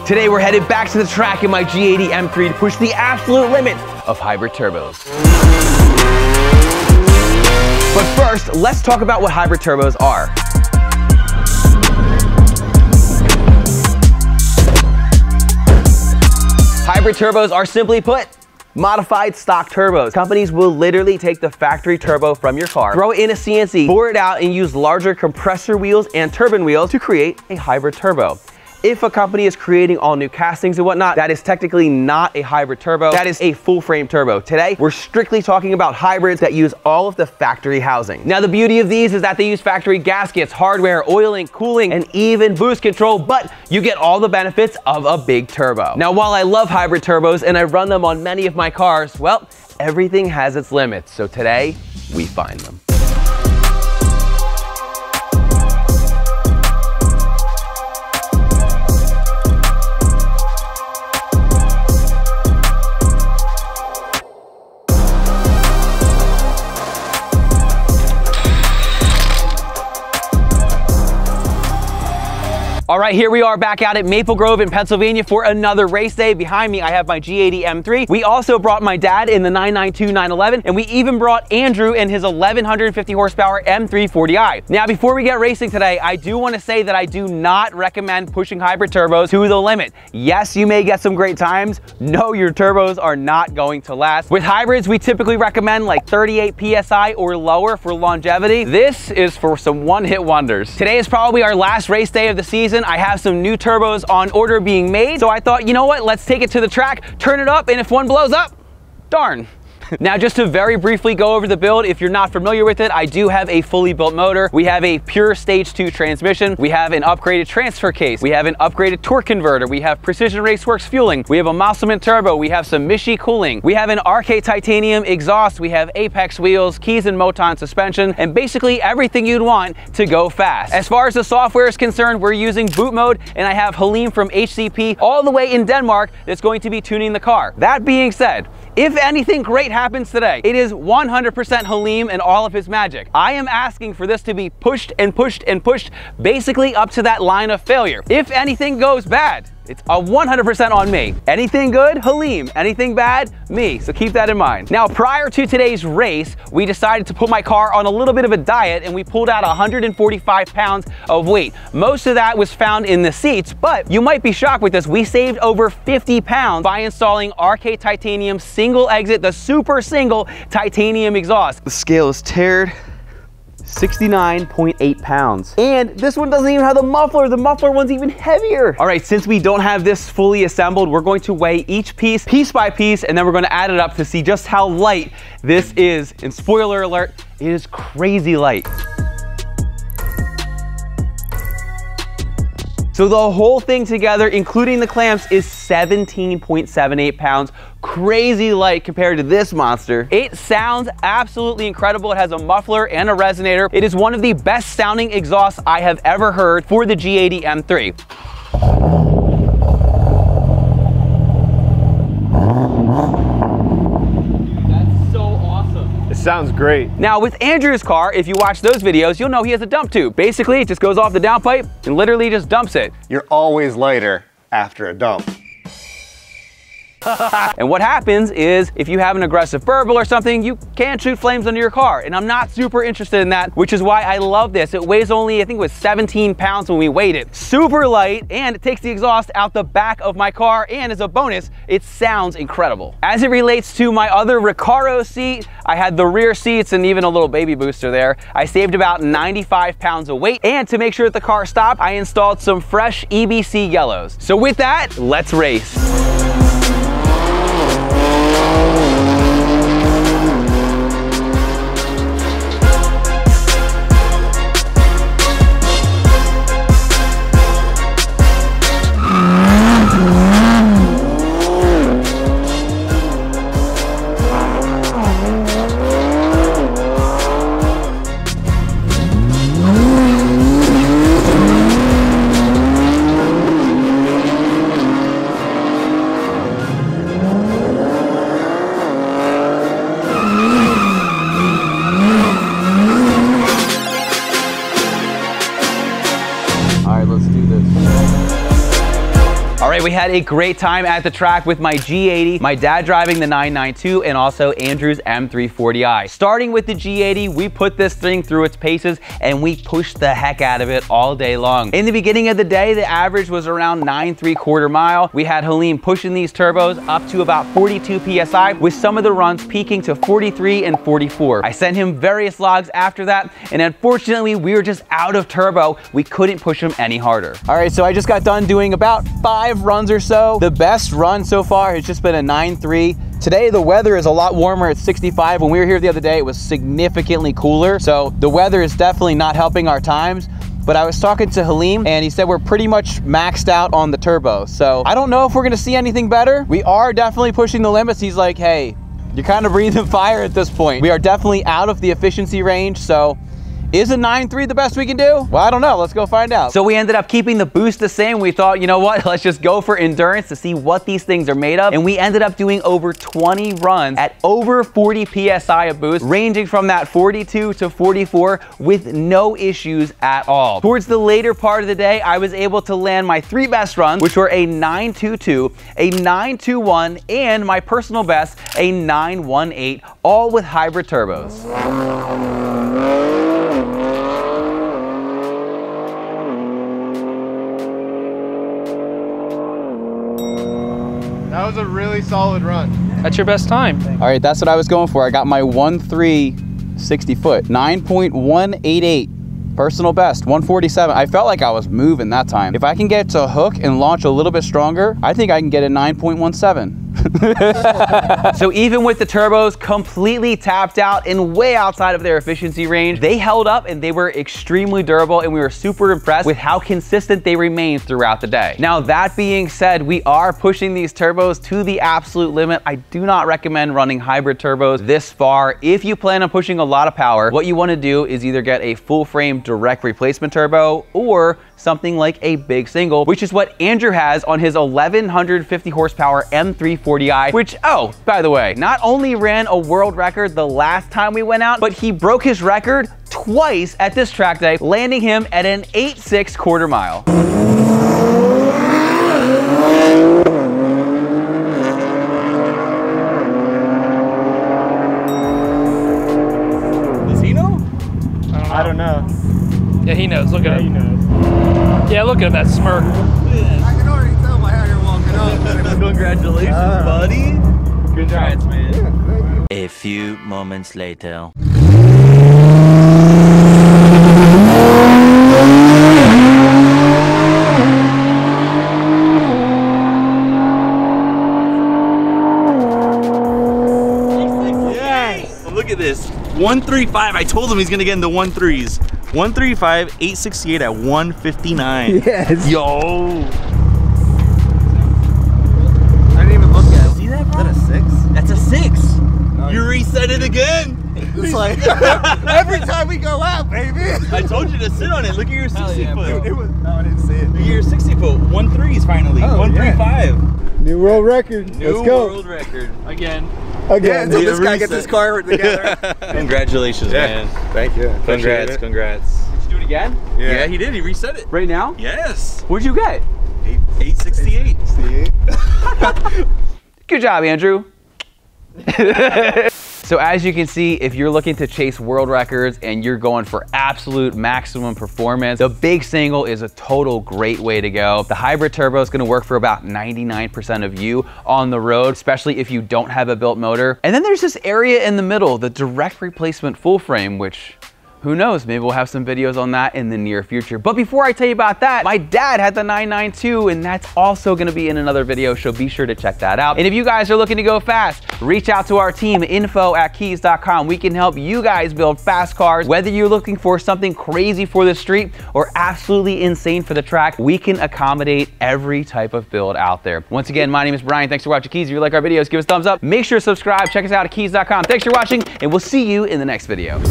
Today we're headed back to the track in my G80 M3 to push the absolute limit of hybrid turbos. But first, let's talk about what hybrid turbos are. Hybrid turbos are, simply put, modified stock turbos. Companies will literally take the factory turbo from your car, throw it in a CNC, bore it out, and use larger compressor wheels and turbine wheels to create a hybrid turbo. If a company is creating all new castings and whatnot, that is technically not a hybrid turbo. That is a full frame turbo. Today, we're strictly talking about hybrids that use all of the factory housing. Now, the beauty of these is that they use factory gaskets, hardware, oiling, cooling, and even boost control, but you get all the benefits of a big turbo. Now, while I love hybrid turbos and I run them on many of my cars, well, everything has its limits. So today, we find them. All right, here we are back out at Maple Grove in Pennsylvania for another race day. Behind me, I have my G80 M3. We also brought my dad in the 992 911, and we even brought Andrew in his 1150 horsepower M340i. Now, before we get racing today, I do want to say that I do not recommend pushing hybrid turbos to the limit. Yes, you may get some great times. No, your turbos are not going to last. With hybrids, we typically recommend like 38 PSI or lower for longevity. This is for some one-hit wonders. Today is probably our last race day of the season. I have some new turbos on order being made, so I thought, you know what, let's take it to the track, turn it up, and if one blows up, darn. Now, just to very briefly go over the build, if you're not familiar with it, I do have a fully built motor. We have a pure stage 2 transmission. We have an upgraded transfer case. We have an upgraded torque converter. We have precision Racewerks fueling. We have a Mosselman turbo. We have some Mishi cooling. We have an RK titanium exhaust. We have Apex wheels, Kies and Moton suspension, and basically everything you'd want to go fast. As far as the software is concerned, we're using boot mode, and I have Halim from HCP all the way in Denmark that's going to be tuning the car. That being said, if anything great happens today, it is 100% Halim and all of his magic. I am asking for this to be pushed and pushed and pushed, basically up to that line of failure. If anything goes bad, it's a 100% on me. Anything good, Halim. Anything bad, me. So keep that in mind. Now, prior to today's race, we decided to put my car on a little bit of a diet, and we pulled out 145 pounds of weight. Most of that was found in the seats, but you might be shocked with this. We saved over 50 pounds by installing RK Titanium single exit, the super single titanium exhaust. The scale is tiered. 69.8 pounds. And this one doesn't even have the muffler. The muffler one's even heavier. All right, since we don't have this fully assembled, we're going to weigh each piece by piece, and then we're going to add it up to see just how light this is. And spoiler alert, it is crazy light. So the whole thing together, including the clamps, is 17.78 pounds. Crazy light compared to this monster. It sounds absolutely incredible. It has a muffler and a resonator. It is one of the best sounding exhausts I have ever heard for the G80 M3. Sounds great. Now, with Andrew's car, if you watch those videos, you'll know he has a dump tube. Basically, it just goes off the downpipe and literally just dumps it. You're always lighter after a dump. And what happens is, if you have an aggressive burble or something, you can shoot flames under your car. And I'm not super interested in that, which is why I love this. It weighs only, I think it was 17 pounds when we weighed it. Super light, and it takes the exhaust out the back of my car, and as a bonus, it sounds incredible. As it relates to my other Recaro seat, I had the rear seats and even a little baby booster there. I saved about 95 pounds of weight, and to make sure that the car stopped, I installed some fresh EBC yellows. So with that, let's race. right, we had a great time at the track with my G80, my dad driving the 992, and also Andrew's M340i. Starting with the G80, we put this thing through its paces and we pushed the heck out of it all day long. In the beginning of the day, the average was around 9¾ mile. We had Halim pushing these turbos up to about 42 PSI, with some of the runs peaking to 43 and 44. I sent him various logs after that, and unfortunately, we were just out of turbo. We couldn't push him any harder. All right, so I just got done doing about 5 runs or so. The best run so far has just been a 9.3. Today, the weather is a lot warmer at 65. When we were here the other day, it was significantly cooler. So the weather is definitely not helping our times. But I was talking to Halim and he said we're pretty much maxed out on the turbo. So I don't know if we're gonna see anything better. We are definitely pushing the limits. He's like, hey, you're kind of breathing fire at this point. We are definitely out of the efficiency range. So is a 9.3 the best we can do? Well, I don't know. Let's go find out. So we ended up keeping the boost the same. We thought, you know what? Let's just go for endurance to see what these things are made of. And we ended up doing over 20 runs at over 40 PSI of boost, ranging from that 42 to 44 with no issues at all. Towards the later part of the day, I was able to land my 3 best runs, which were a 9.22, a 9.21, and my personal best, a 9.18, all with hybrid turbos. That was a really solid run. That's your best time. All right, that's what I was going for. I got my 1.3 60 foot, 9.188. Personal best, 147. I felt like I was moving that time. If I can get to hook and launch a little bit stronger, I think I can get a 9.17. So even with the turbos completely tapped out and way outside of their efficiency range, they held up and they were extremely durable, and we were super impressed with how consistent they remained throughout the day. Now, that being said, we are pushing these turbos to the absolute limit. I do not recommend running hybrid turbos this far. If you plan on pushing a lot of power, what you want to do is either get a full frame direct replacement turbo or something like a big single, which is what Andrew has on his 1150 horsepower M340i, which, oh, by the way, not only ran a world record the last time we went out, but he broke his record twice at this track day, landing him at an 8.6¼ mile. Does he know? I don't know. Yeah, he knows. Look at him. He knows. Yeah, look at that smirk. I can already tell by how you're walking up. Congratulations, buddy. Congrats, man. Yeah, A few moments later. Yes! Look at this. 135. I told him he's gonna get in the 1.3s. 135, 868 at 159. Yes. Yo. I didn't even look at it. See that, Is bro? that a 6? That's a 6. No, You reset it again. It's like every time we go out, baby. I told you to sit on it. Look at your 60 foot. It was, no, I didn't see it. Look at your 60 foot. 1.3s finally. Oh, 135. New world record. New Let's go. world record. Again. Again. Yeah, Until this guy reset. gets his car together. Congratulations, man. Thank you. Congrats, congrats. Did you do it again? Yeah, he did. He reset it. Right now? Yes. What'd you get? 868. See? Good job, Andrew. So as you can see, if you're looking to chase world records and you're going for absolute maximum performance, the big single is a total great way to go. The hybrid turbo is gonna work for about 99% of you on the road, especially if you don't have a built motor. And then there's this area in the middle, the direct replacement full frame, which who knows, maybe we'll have some videos on that in the near future. But before I tell you about that, my dad had the 992, and that's also gonna be in another video, so be sure to check that out. And if you guys are looking to go fast, reach out to our team, info@kies.com. We can help you guys build fast cars. Whether you're looking for something crazy for the street or absolutely insane for the track, we can accommodate every type of build out there. Once again, my name is Brian. Thanks for watching Kies. If you like our videos, give us a thumbs up. Make sure to subscribe. Check us out at kies.com. Thanks for watching, and we'll see you in the next video.